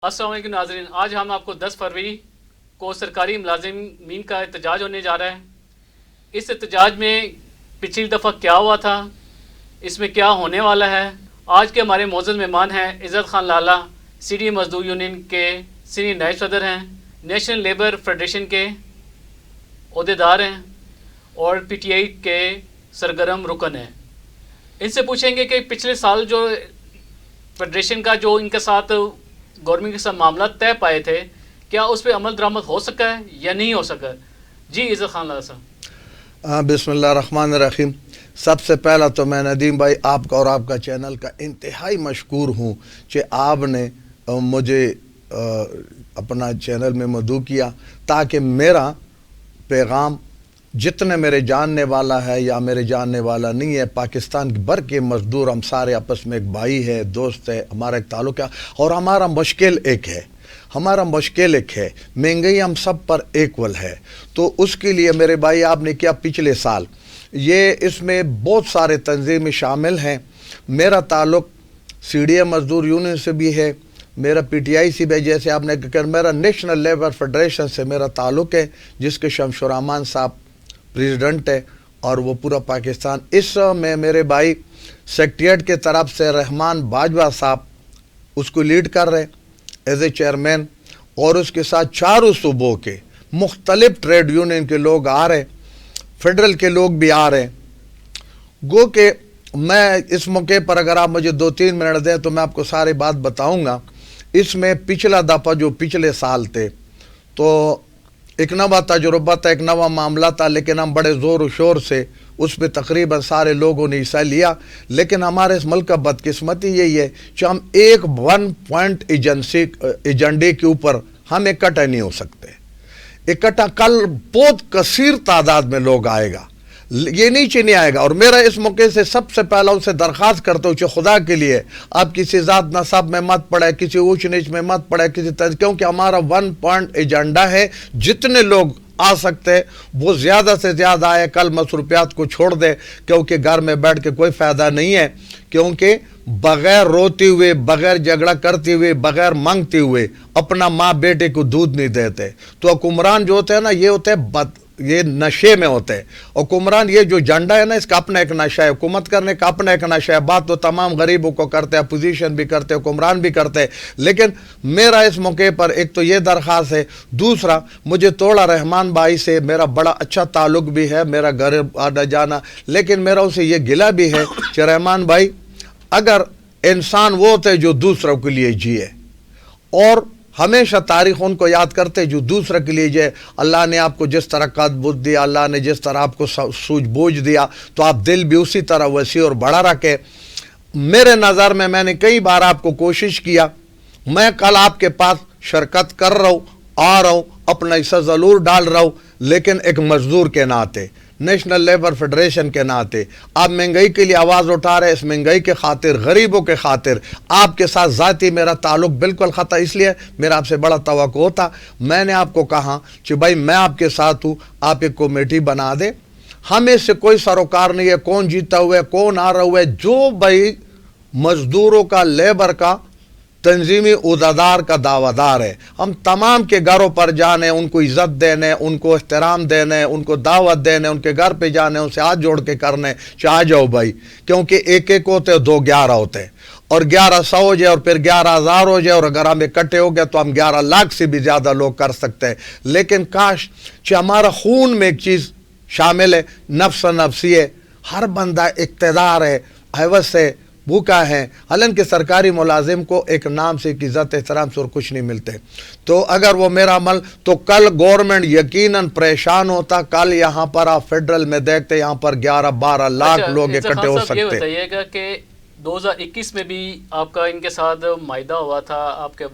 السلام علیکم ناظرین، آج ہم آپ کو 10 فروری کو سرکاری ملازمین کا احتجاج ہونے جا رہا ہے۔ اس احتجاج میں پچھلی دفعہ کیا ہوا تھا، اس میں کیا ہونے والا ہے۔ آج کے ہمارے معزز مہمان ہیں عزت خان لالہ، سی ڈی مزدور یونین کے سینئر نائب صدر ہیں، نیشنل لیبر فیڈریشن کے عہدیدار ہیں اور پی ٹی آئی کے سرگرم رکن ہیں۔ ان سے پوچھیں گے کہ پچھلے سال جو فیڈریشن کا جو ان کے ساتھ گورنمنٹ کے ساتھ معاملات طے پائے تھے، کیا اس پہ عمل درآمد ہو سکا ہے یا نہیں ہو سکا؟ جی عزت خان لالہ صاحب۔ بسم اللہ الرحمن الرحیم۔ سب سے پہلا تو میں ندیم بھائی آپ کا اور آپ کا چینل کا انتہائی مشکور ہوں کہ آپ نے مجھے اپنا چینل میں مدعو کیا تاکہ میرا پیغام جتنے میرے جاننے والا ہے یا میرے جاننے والا نہیں ہے، پاکستان بھر کے مزدور ہم سارے آپس میں ایک بھائی ہے، دوست ہے، ہمارا ایک تعلق ہے اور ہمارا مشکل ایک ہے، مہنگائی ہم سب پر ایکول ہے۔ تو اس کے لیے میرے بھائی آپ نے کیا پچھلے سال یہ اس میں بہت سارے تنظیمیں شامل ہیں۔ میرا تعلق سی ڈی اے مزدور یونین سے بھی ہے، میرا پی ٹی آئی سے بھی، جیسے آپ نے کہا میرا نیشنل لیبر فیڈریشن سے میرا تعلق ہے، جس کے شمس الرحمان صاحب پریزیڈنٹ ہے اور وہ پورا پاکستان۔ اس میں میرے بھائی سیکریٹریٹ کے طرف سے رحمان باجوہ صاحب اس کو لیڈ کر رہے ایز اے چیئرمین، اور اس کے ساتھ چاروں صوبوں کے مختلف ٹریڈ یونین کے لوگ آ رہے، فیڈرل کے لوگ بھی آ رہے۔ گو کہ میں اس موقع پر اگر آپ مجھے 2-3 منٹ دیں تو میں آپ کو ساری بات بتاؤں گا۔ اس میں پچھلا دفعہ جو پچھلے سال تھے تو ایک نوا تجربہ تھا، ایک نوا معاملہ تھا، لیکن ہم بڑے زور و شور سے اس پہ تقریباً سارے لوگوں نے حصہ لیا۔ لیکن ہمارے اس ملک کا بدقسمتی یہی ہے کہ ہم ایک 1 پوائنٹ ایجنڈے کے اوپر ہم اکٹھا نہیں ہو سکتے۔ اکٹھا کل بہت کثیر تعداد میں لوگ آئے گا، یہ نیچے نہیں آئے گا۔ اور میرا اس موقع سے سب سے پہلا ان سے درخواست کرتا ہوں کہ خدا کے لیے آپ کسی ذات نسب میں مت پڑے، کسی اونچ نیچ میں مت پڑے، کیونکہ ہمارا 1 پوائنٹ ایجنڈا ہے۔ جتنے لوگ آ سکتے وہ زیادہ سے زیادہ آئے، کل مصروفیات کو چھوڑ دے، کیونکہ گھر میں بیٹھ کے کوئی فائدہ نہیں ہے، کیونکہ بغیر روتے ہوئے، بغیر جھگڑا کرتے ہوئے، بغیر مانگتے ہوئے اپنا ماں بیٹے کو دودھ نہیں دیتے۔ تو حکمران جو ہوتے ہیں نا، یہ ہوتے ہیں یہ نشے میں ہوتے ہیں۔ حکمران یہ جو جھنڈا ہے نا، اس کا اپنا ایک نشہ ہے، حکومت کرنے کا اپنا ایک نشہ ہے۔ بات تو تمام غریبوں کو کرتے ہیں، اپوزیشن بھی کرتے ہیں، حکمران بھی کرتے ہیں۔ لیکن میرا اس موقع پر ایک تو یہ درخواست ہے، دوسرا مجھے توڑا رحمان بھائی سے میرا بڑا اچھا تعلق بھی ہے، میرا گھر آنا جانا، لیکن میرا اسے یہ گلہ بھی ہے کہ رحمان بھائی اگر انسان وہ ہوتے جو دوسروں کے لیے جیے، اور ہمیشہ تاریخ ان کو یاد کرتے جو دوسرے کے لیے جائے۔ اللہ نے آپ کو جس طرح قد بدھ دیا، اللہ نے جس طرح آپ کو سوجھ بوجھ دیا، تو آپ دل بھی اسی طرح وسیع اور بڑا رکھے۔ میرے نظر میں نے کئی بار آپ کو کوشش کیا، میں کل آپ کے پاس شرکت کر رہا ہوں، آ رہا ہوں، اپنا حصہ ضرور ڈال رہا ہوں، لیکن ایک مزدور کے ناطے، نیشنل لیبر فیڈریشن کے ناطے آپ مہنگائی کے لیے آواز اٹھا رہے ہیں۔ اس مہنگائی کے خاطر، غریبوں کے خاطر آپ کے ساتھ ذاتی میرا تعلق بالکل خطا، اس لیے میرا آپ سے بڑا توقع ہوتا۔ میں نے آپ کو کہا کہ بھائی میں آپ کے ساتھ ہوں، آپ ایک کمیٹی بنا دیں۔ ہمیں سے کوئی سروکار نہیں ہے کون جیتا ہوا ہے، کون آ رہا ہوا ہے، جو بھائی مزدوروں کا، لیبر کا، تنظیمی عہدیدار کا دعویدار ہے، ہم تمام کے گھروں پر جانے، ان کو عزت دینے، ان کو احترام دینے، ان کو دعوت دینے، ان کے گھر پہ جانے، ان سے ہاتھ جوڑ کے کرنے کہ آ جاؤ بھائی، کیونکہ ایک ایک ہوتے 2 11 ہوتے، اور 1100 ہو جائے اور پھر 11,000 ہو جائے، اور اگر ہم اکٹھے ہو گئے تو ہم 11 لاکھ سے بھی زیادہ لوگ کر سکتے ہیں۔ لیکن کاش کہ ہمارا خون میں ایک چیز شامل ہے، نفس نفسی ہے، ہر بندہ اقتدار ہے، حوث ہے، بھوکا ہے، حالانکہ سرکاری ملازم کو ایک نام سے، ایک عزت احترام سے اور کچھ نہیں ملتے۔ تو اگر وہ میرا عمل، تو کل گورنمنٹ یقیناً پریشان ہوتا۔ کل یہاں پر آپ فیڈرل میں دیکھتے یہاں پر 11-12 لاکھ لوگ اکٹھے ہو سکتے۔ یہ بتائیے گا کہ 2021 میں بھی آپ کا ان کے ساتھ معاہدہ ہوا تھا، آپ کے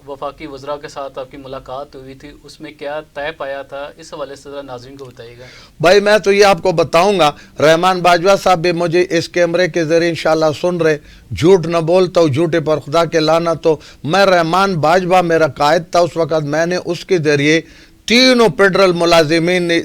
وفاقی وزراء کے ساتھ آپ کی ملاقات ہوئی تھی، اس میں کیا طے پایا تھا؟ اس حوالے سے ذرا ناظرین کو بتائیے گا۔ بھائی میں تو یہ آپ کو بتاؤں گا، رحمان باجوہ صاحب بھی مجھے اس کیمرے کے ذریعے انشاءاللہ سن رہے، جھوٹ نہ بولتا ہوں، جھوٹے پر خدا کے لعنت ہو۔ میں رحمان باجوہ میرا قائد تھا اس وقت، میں نے اس کے ذریعے تینوں فیڈرل ملازمین نے،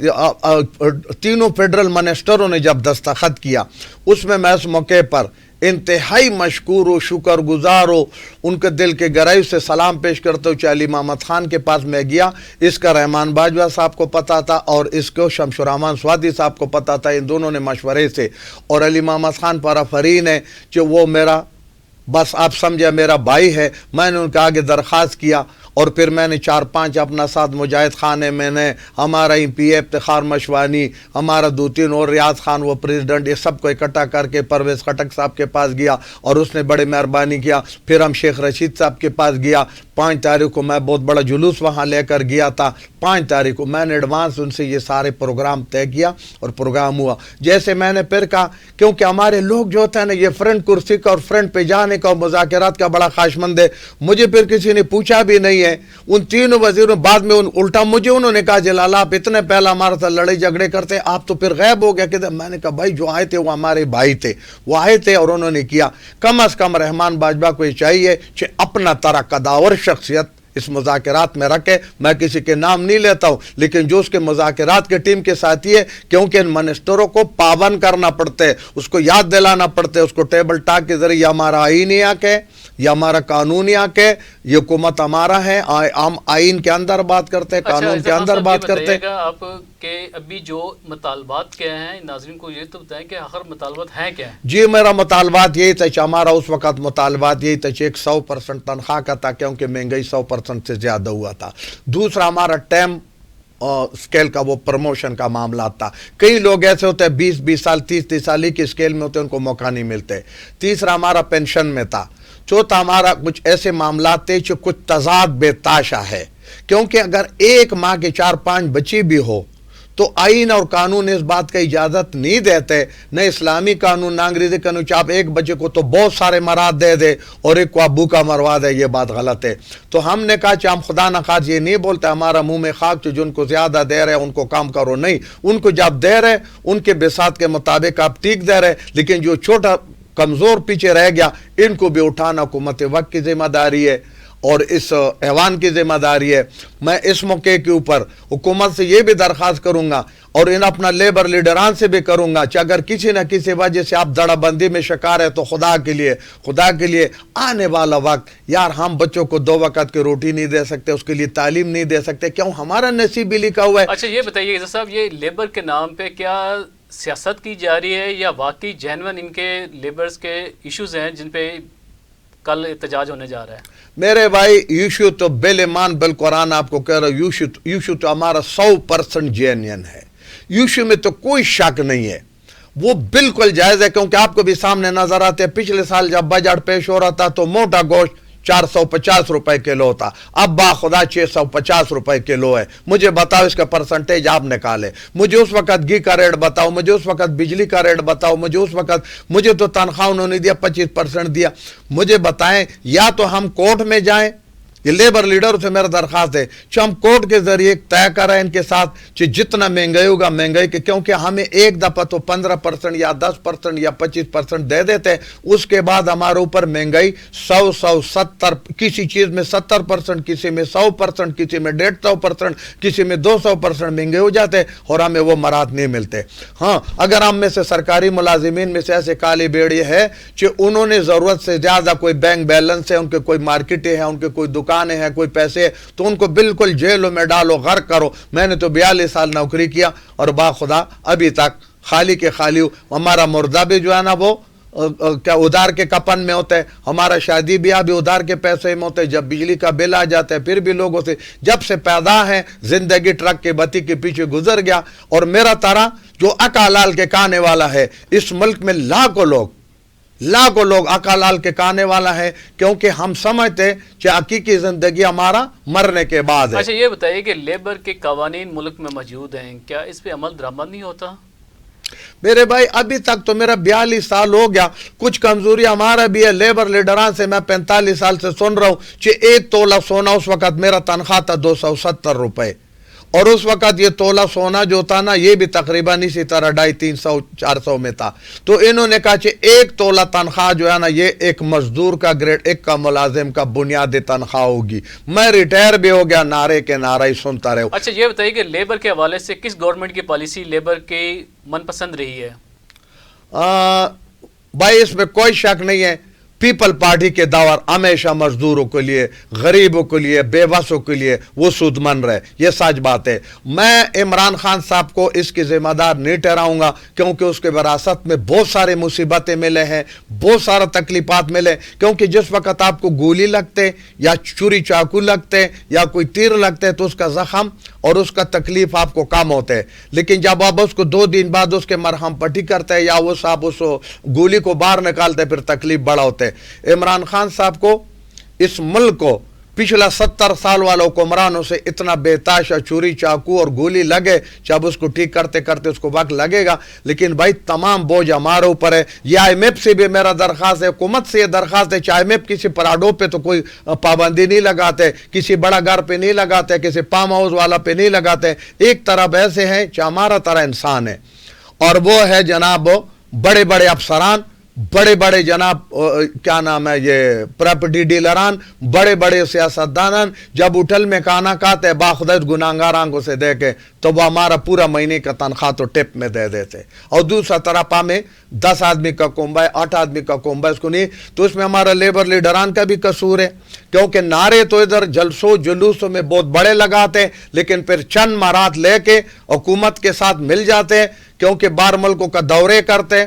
تینوں فیڈرل منسٹروں نے جب دستخط کیا، اس میں اس موقع پر इंतहाई मशकूर हो, शुक्र गुजार हो, उनके दिल के गहराई से सलाम पेश करते हो। अली मोहम्मद खान के पास मैं गया, इसका रहमान बाजवा साहब को पता था और इसको शमशुररहमान स्वादी साहब को पता था, इन दोनों ने मशवरे से, और अली मोहम्मद खान पर अफरीन है कि वो मेरा बस आप समझे मेरा भाई है। मैंने उनके आगे दरख्वास्त किया और फिर मैंने 4-5 अपना साथ मुजाहिद खान है, मैंने हमारा PA इफ्तिखार मशवानी, हमारा 2-3 और रियाज खान वो प्रेसिडेंट, ये सबको इकट्ठा करके परवेज़ खटक साहब के पास गया और उसने बड़े मेहरबानी किया। फिर हम शेख रशीद साहब के पास गया। 5 तारीख को मैं बहुत बड़ा जुलूस वहाँ लेकर गया था। 5 तारीख को मैंने एडवांस उनसे ये सारे प्रोग्राम तय किया और प्रोग्राम हुआ। जैसे मैंने फिर कहा, क्योंकि हमारे लोग जो होते हैं ना, ये फ्रंट कुर्सी का और फ्रंट पे जाने का और मुज़ाकरात का बड़ा ख्वाहिशमंद है। मुझे फिर किसी ने पूछा भी नहीं है, उन तीनों वजीरों बाद में उल्टा मुझे उन्होंने कहा, जलाल आप इतने पहला हमारे साथ लड़ाई झगड़े करते, आप तो फिर गायब हो गया किधर। मैंने कहा भाई जो आए थे वो हमारे भाई थे, वो आए थे और उन्होंने किया। कम अज कम रहमान बाजवा को ये चाहिए कि अपना तरह कदावर शख्सियत इस मुज़ाकरात में रखे। मैं किसी के नाम नहीं लेता हूँ, लेकिन जो उसके मुज़ाकरात के टीम के साथी है, क्योंकि इन मिनिस्टरों को पाबंद करना पड़ता है, उसको याद दिलाना पड़ता है, उसको टेबल टॉक के जरिए हमारा आईन ही आके, ये हमारा कानून ही आके, ये हुकूमत हमारा है, हम आइन के अंदर बात करते हैं, कानून के अंदर बात करते हैं। आप के अभी जो मुतालबात क्या हैं, नाज़रीन को ये तो बताएं कि आखिर मुतालबात हैं क्या? जी मेरा मुतालबात यही था, हमारा उस वक़्त मुतालबात यही था कि 100% तनख्वाह का था, क्योंकि महंगाई 100% से ज़्यादा हुआ था। दूसरा हमारा टाइम स्केल का वो प्रमोशन का मामला था। कई लोग ऐसे होते हैं 20-20 साल 30-30 साल की स्केल में होते हैं, उनको मौका नहीं मिलते। तीसरा हमारा पेंशन में था। चौथा हमारा कुछ ऐसे मामला थे जो कुछ तजाद बेताशा है, क्योंकि अगर एक माँ के 4-5 बच्चे भी हो तो आइन और कानून इस बात का इजाज़त नहीं देते, न इस्लामी कानून न अंग्रेज़ी कानून। आप एक बच्चे को तो बहुत सारे मराद दे दे और एक को आप भूखा मरवा दे, ये बात गलत है। तो हमने कहा कि हम खुदा न खास ये नहीं बोलते, हमारा मुंह में खाक जिनको ज़्यादा दे रहे उनको काम करो, नहीं, उनको जब दे रहे उनके बिसात के मुताबिक आप ठीक दे रहे, लेकिन जो छोटा कमज़ोर पीछे रह गया इनको भी उठाना हुकूमत वक्त की जिम्मेदारी है और इस ऐवान की जिम्मेदारी है। मैं इस मौके के ऊपर हुकूमत से ये भी दरख्वास्त करूंगा और इन अपना लेबर लीडरान से भी करूंगा कि अगर किसी न किसी वजह से आप दड़ाबंदी में शिकार है तो खुदा के लिए आने वाला वक्त, यार हम बच्चों को 2 वक्त की रोटी नहीं दे सकते, उसके लिए तालीम नहीं दे सकते, क्यों? हमारा नसीब भी लिखा हुआ है। अच्छा ये बताइए साहब, ये लेबर के नाम पे क्या सियासत की जा रही है या वाकई जेन्युइन इनके लेबर्स के इश्यूज हैं जिन पे कल एहतजाज होने जा रहा है? मेरे भाई यूशु तो बेलमान बिल कुरान आपको कह रहा हूँ, यूशु तो हमारा 100% जेन्युइन है। यूशु में तो कोई शक नहीं है, वो बिल्कुल जायज़ है, क्योंकि आपको भी सामने नजर आते हैं। पिछले साल जब बजट पेश हो रहा था तो मोटा गोश्त 450 रुपए किलो था, अब बाखुदा 650 रुपए किलो है। मुझे बताओ इसका परसेंटेज आप निकाले, मुझे उस वक्त घी का रेट बताओ, मुझे उस वक्त बिजली का रेट बताओ, मुझे उस वक्त, मुझे तो तनख्वाह उन्होंने दिया 25% दिया। मुझे बताएं, या तो हम कोर्ट में जाएं, ये लेबर लीडर से मेरा दरख्वास्त है कि हम कोर्ट के जरिए तय करें इनके साथ कि जितना महंगाई होगा महंगाई के, क्योंकि हमें एक दफ़ा तो 15% या 10% या 25% दे देते हैं, उसके बाद हमारे ऊपर महंगाई 100-170, किसी चीज़ में 70%, किसी में 100%, किसी में 150%, किसी में 200% महंगे हो जाते और हमें वो मराद नहीं मिलते। हाँ, अगर हम में से सरकारी मुलाजिमीन में से ऐसे काली बेड़ी है कि उन्होंने ज़रूरत से ज़्यादा, कोई बैंक बैलेंस है, उनके कोई मार्केटें हैं, उनके कोई दुकानें हैं, कोई पैसे, तो उनको बिल्कुल जेलों में डालो, गर्क करो। मैंने तो 42 साल नौकरी किया और बाखुदा अभी तक खाली के खाली हूँ। हमारा मुर्दा भी जो है ना वो क्या उधार के कपन में होता है, हमारा शादी ब्याह भी उधार के पैसे में होते हैं। जब बिजली का बिल आ जाता है फिर भी लोगों से, जब से पैदा है जिंदगी ट्रक के बत्ती के पीछे गुजर गया। और मेरा तारा जो अकालाल के खाने वाला है, इस मुल्क में लाखों लोग अकालाल के खाने वाला है, क्योंकि हम समझते कि हकीकी जिंदगी हमारा मरने के बाद है। अच्छा ये बताइए कि लेबर के कवानीन मुल्क में मौजूद हैं, क्या इस पे अमल दरामद नहीं होता? मेरे भाई अभी तक तो मेरा 42 साल हो गया, कुछ कमजोरी हमारा भी है। लेबर लीडरान से मैं 45 साल से सुन रहा हूँ कि 1 तोला सोना, उस वक्त मेरा तनख्वाह था 270 रुपए, और उस वक्त ये तोला सोना जो था ना ये भी तकरीबन इसी तरह 250-300-400 में था। तो इन्होंने कहा कि 1 तोला तनख्वाह जो है ना ये एक मजदूर का ग्रेड 1 का मुलाजिम का बुनियादी तनख्वाह होगी। मैं रिटायर भी हो गया, नारे के नारा ही सुनता रहे। अच्छा ये बताइए कि लेबर के हवाले से किस गवर्नमेंट की पॉलिसी लेबर की मनपसंद रही है? भाई इसमें कोई शक नहीं है, पीपल पार्टी के दौर हमेशा मजदूरों के लिए, गरीबों के लिए, बेबसों के लिए वो सूदमंद रहे, ये सच बात है। मैं इमरान खान साहब को इसकी जिम्मेदार नहीं ठहराऊंगा, क्योंकि उसके विरासत में बहुत सारी मुसीबतें मिले हैं, बहुत सारा तकलीफात मिले। क्योंकि जिस वक्त आपको गोली लगते या छुरी चाकू लगते या कोई तीर लगते तो उसका जख्म और उसका तकलीफ आपको कम होते है, लेकिन जब आप उसको 2 दिन बाद उसके मरहम पट्टी करते हैं या वो साहब उस गोली को बाहर निकालते फिर तकलीफ बड़ा होते है। इमरान खान साहब को, इस मुल्क को पिछला 70 साल वालों हुक्मरानों से इतना बेताशा छुरी चाकू और गोली लगे, जब उसको ठीक करते करते उसको वक्त लगेगा, लेकिन भाई तमाम बोझ हमारे ऊपर है। ये IMF से भी मेरा दरख्वास्त है, हुकूमत से ये दरख्वास्त है, चाहे IMF किसी पराडों पे तो कोई पाबंदी नहीं लगाते, किसी बड़ा घर पे नहीं लगाते, किसी फार्म हाउस वाला पे नहीं लगाते। एक तरफ ऐसे हैं जो हमारा तरह इंसान है, और वो है जनाब बड़े बड़े अफसरान, बड़े बड़े जनाब क्या नाम है ये प्रॉपर्टी डीलरान, बड़े बड़े सियासतदान, जब उठल में खाना खाते हैं बाखुद गुनाहगार आंखों से देखे तो वो हमारा पूरा महीने का तनख्वाह तो टिप में दे देते। और दूसरा तरफ में 10 आदमी का कुंबा है, 8 आदमी का कुंबा है, इसको नहीं, तो इसमें हमारा लेबर लीडरान का भी कसूर है। क्योंकि नारे तो इधर जलसों जुलूसों में बहुत बड़े लगाते, लेकिन फिर चंद मारात लेके हुकूमत के साथ मिल जाते हैं, क्योंकि बाहर मुल्कों का दौरे करते,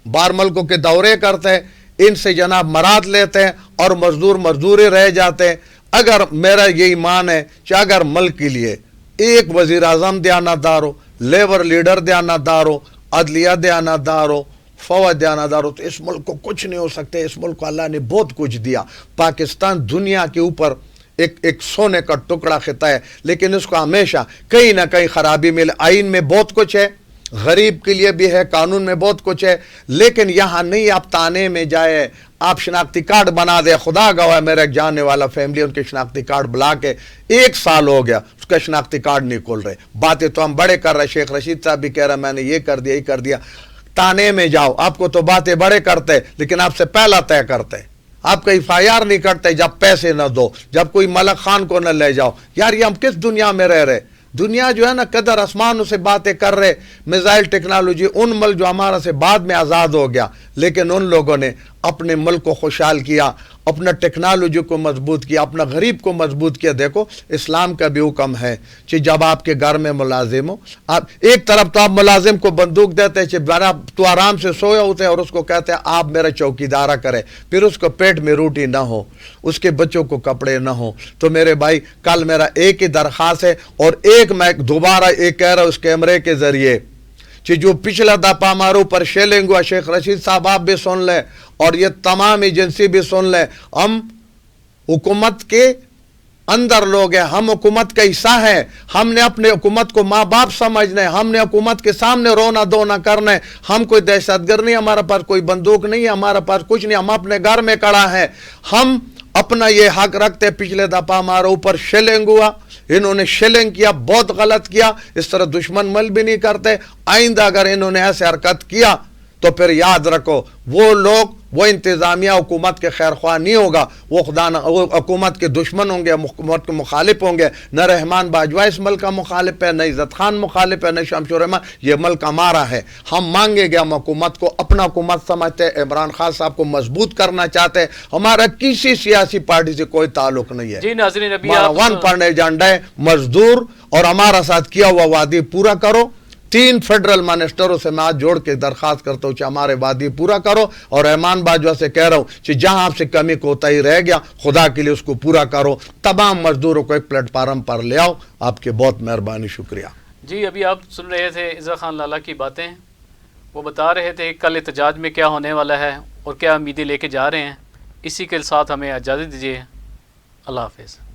बाहर मुल्कों के दौरे करते हैं, इनसे जनाब मराद लेते हैं और मजदूर मजदूरी रह जाते हैं। अगर मेरा ये ईमान है कि अगर मुल्क के लिए एक वजीर आजम दयानतदार हो, लेबर लीडर दयानतदार हो, अदलिया दयानतदार हो, फौज दयानतदार हो, तो इस मुल्क को कुछ नहीं हो सकते। इस मुल्क को अल्लाह ने बहुत कुछ दिया। पाकिस्तान दुनिया के ऊपर एक सोने का टुकड़ा खिता है, लेकिन इसको हमेशा कहीं ना कहीं खराबी मिले। आइन में बहुत कुछ है, गरीब के लिए भी है, कानून में बहुत कुछ है, लेकिन यहाँ नहीं आप ताने में जाए, आप शनाख्ती कार्ड बना दे। खुदा गवाह मेरा एक जानने वाला फैमिली, उनके शनाख्ती कार्ड बुला के 1 साल हो गया, उसका शनाख्ती कार्ड नहीं खोल रहे। बातें तो हम बड़े कर रहे, शेख रशीद साहब भी कह रहे मैंने ये कर दिया, ये कर दिया। ताने में जाओ, आपको तो बातें बड़े करते, लेकिन आपसे पहला तय करते। आपका FIR नहीं करते जब पैसे न दो, जब कोई मलक खान को न ले जाओ। यार ये हम किस दुनिया में रह रहे? दुनिया जो है ना कदर आसमानों से बातें कर रहे, मिसाइल टेक्नोलॉजी, उन मुल्क जो हमारा से बाद में आज़ाद हो गया, लेकिन उन लोगों ने अपने मुल्क को खुशहाल किया, अपना टेक्नोलॉजी को मजबूत किया, अपना गरीब को मजबूत किया। देखो इस्लाम का भी हुक्म है कि जब आपके घर में मुलाजिम हो, आप एक तरफ तो आप मुलाजिम को बंदूक देते हैं कि तो आराम से सोया होते हैं, और उसको कहते हैं आप मेरा चौकीदारा करें, फिर उसको पेट में रोटी ना हो, उसके बच्चों को कपड़े ना हो। तो मेरे भाई कल मेरा एक ही दरख्वास्त है, और एक मैं दोबारा एक कह रहा हूँ उस कैमरे के जरिए कि जो पिछला दफा हमारे ऊपर शेलिंग हुआ, शेख रशीद साहब आप भी सुन लें और ये तमाम एजेंसी भी सुन लें, हम हुकूमत के अंदर लोग हैं, हम हुकूमत का हिस्सा है। हमने अपने हुकूमत को माँ बाप समझना है, हमने हुकूमत के सामने रोना धोना करना है। हम कोई दहशतगर्द नहीं, हमारे पास कोई बंदूक नहीं है, हमारे पास कुछ नहीं, हम अपने घर में खड़ा है। हम अपना ये हक रखते। पिछले दफा हमारे ऊपर शेलिंग हुआ, इन्होंने शेलिंग किया, बहुत गलत किया, इस तरह दुश्मन मल भी नहीं करते। आइंदा अगर इन्होंने ऐसे हरकत किया तो फिर याद रखो वो लोग, वो इंतजामिया हुकूमत के खैर ख्वाह नहीं होगा, वो खुदा वो हुकूमत के दुश्मन होंगे, हुकूमत के मुखालिफ होंगे। न रहमान बाजवा इस मुल्क का मुखालिफ है, न इज़्ज़त खान मुखालिफ है, न शमशुर रहमान। ये मुल्क हमारा है, हम मांगेंगे, हम हुकूमत को अपना हुकूमत समझते हैं, इमरान खान साहब को मजबूत करना चाहते हैं। हमारा किसी सियासी पार्टी से कोई ताल्लुक नहीं है। जी नाज़रीन, अभी वन पर एजेंडा है मजदूर, और हमारा साथ किया हुआ वादी पूरा करो। 3 फेडरल मिनिस्टरों से मैं आज जोड़ के दरखास्त करता हूँ कि हमारे वादी पूरा करो, और रहमान बाजवा से कह रहा हूँ कि जहां आपसे कमी कोताही रह गया खुदा के लिए उसको पूरा करो। तमाम मजदूरों को एक प्लेटफार्म पर ले आओ। आपके बहुत मेहरबानी, शुक्रिया। जी अभी आप सुन रहे थे इज़्ज़त खान लाला की बातें, वो बता रहे थे कल एहतजाज में क्या होने वाला है और क्या उम्मीदें लेके जा रहे हैं। इसी के साथ हमें इजाज़त दीजिए। अल्लाह हाफ़िज़।